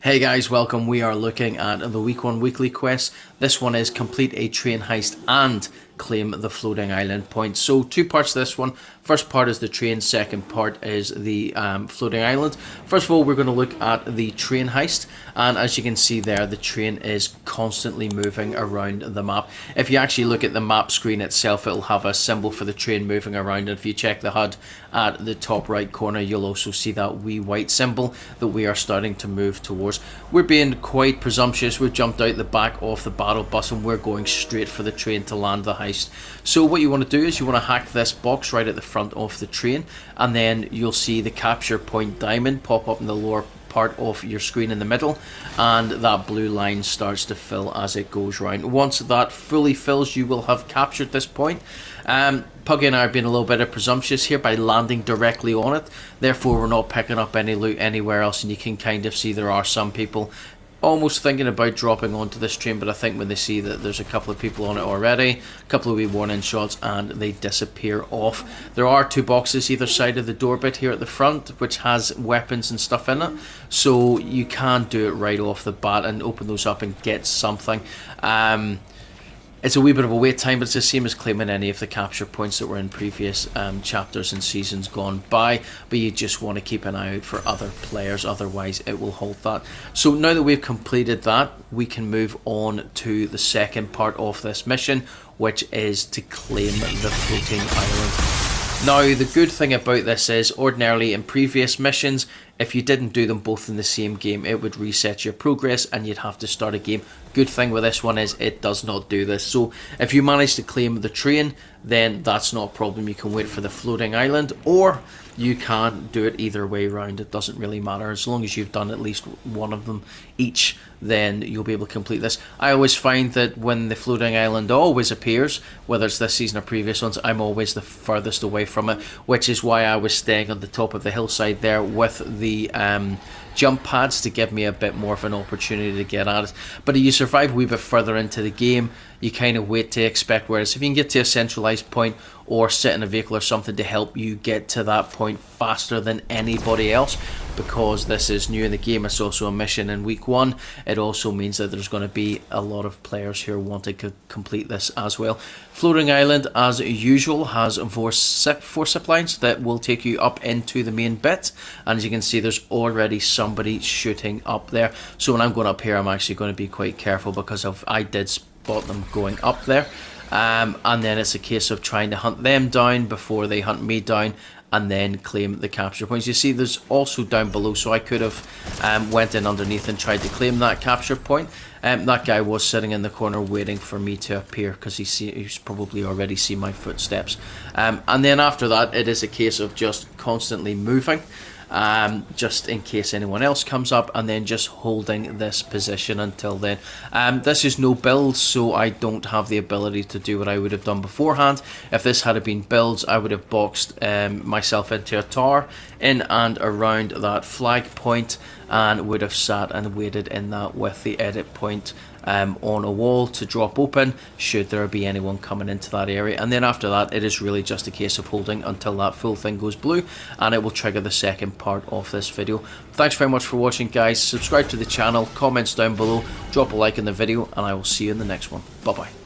Hey guys, welcome. We are looking at the week 1 weekly quest. This one is complete a train heist and claim the floating island point. So 2 parts to this one. First part is the train, second part is the floating island. First of all, we're going to look at the train heist, and as you can see there, the train is constantly moving around the map. If you actually look at the map screen itself, it'll have a symbol for the train moving around, and if you check the HUD at the top right corner, you'll also see that wee white symbol that we are starting to move towards. We're being quite presumptuous. We've jumped out the back of the battle bus and we're going straight for the train to land the heist. So what you want to do is you want to hack this box right at the front of the train, and then you'll see the capture point diamond pop up in the lower part of your screen in the middle, and that blue line starts to fill as it goes round. Once that fully fills, you will have captured this point. Puggy and I are being a little bit presumptuous here by landing directly on it, therefore we're not picking up any loot anywhere else, and you can kind of see there are some people almost thinking about dropping onto this train, but I think when they see that there's a couple of people on it already, a couple of wee warning shots, and they disappear off. There are 2 boxes either side of the door bit here at the front which has weapons and stuff in it, so you can do it right off the bat and open those up and get something. It's a wee bit of a wait time, but it's the same as claiming any of the capture points that were in previous chapters and seasons gone by, but you just want to keep an eye out for other players, otherwise it will halt that. So now that we've completed that, we can move on to the second part of this mission, which is to claim the floating island. Now, the good thing about this is, ordinarily in previous missions, if you didn't do them both in the same game, it would reset your progress and you'd have to start a game. Good thing with this one is it does not do this. So if you manage to claim the train, then that's not a problem. You can wait for the floating island, or you can do it either way around. It doesn't really matter. As long as you've done at least one of them each, then you'll be able to complete this. I always find that when the floating island always appears, whether it's this season or previous ones, I'm always the furthest away from it, which is why I was staying on the top of the hillside there with the jump pads to give me a bit more of an opportunity to get at it. But if you survive a wee bit further into the game, you kind of wait to expect, whereas if you can get to a centralized point or sit in a vehicle or something to help you get to that point faster than anybody else, because this is new in the game, it's also a mission in week 1, it also means that there's going to be a lot of players here wanting to complete this as well. Floating Island, as usual, has 4 zip lines that will take you up into the main bit, and as you can see, there's already somebody shooting up there. So when I'm going up here, I'm actually going to be quite careful because I did spot them going up there. And then it's a case of trying to hunt them down before they hunt me down, and then claim the capture points. You see there's also down below, so I could have went in underneath and tried to claim that capture point. That guy was sitting in the corner waiting for me to appear because he's probably already seen my footsteps. And then after that, it is a case of just constantly moving, just in case anyone else comes up, and then just holding this position until then. This is no build, so I don't have the ability to do what I would have done beforehand. If this had been builds, I would have boxed myself into a tower in and around that flag point, and would have sat and waited in that with the edit point on a wall to drop open should there be anyone coming into that area. And then after that, it is really just a case of holding until that full thing goes blue, and it will trigger the second part of this video. Thanks very much for watching, guys. Subscribe to the channel, comments down below, drop a like in the video, and I will see you in the next one. Bye bye.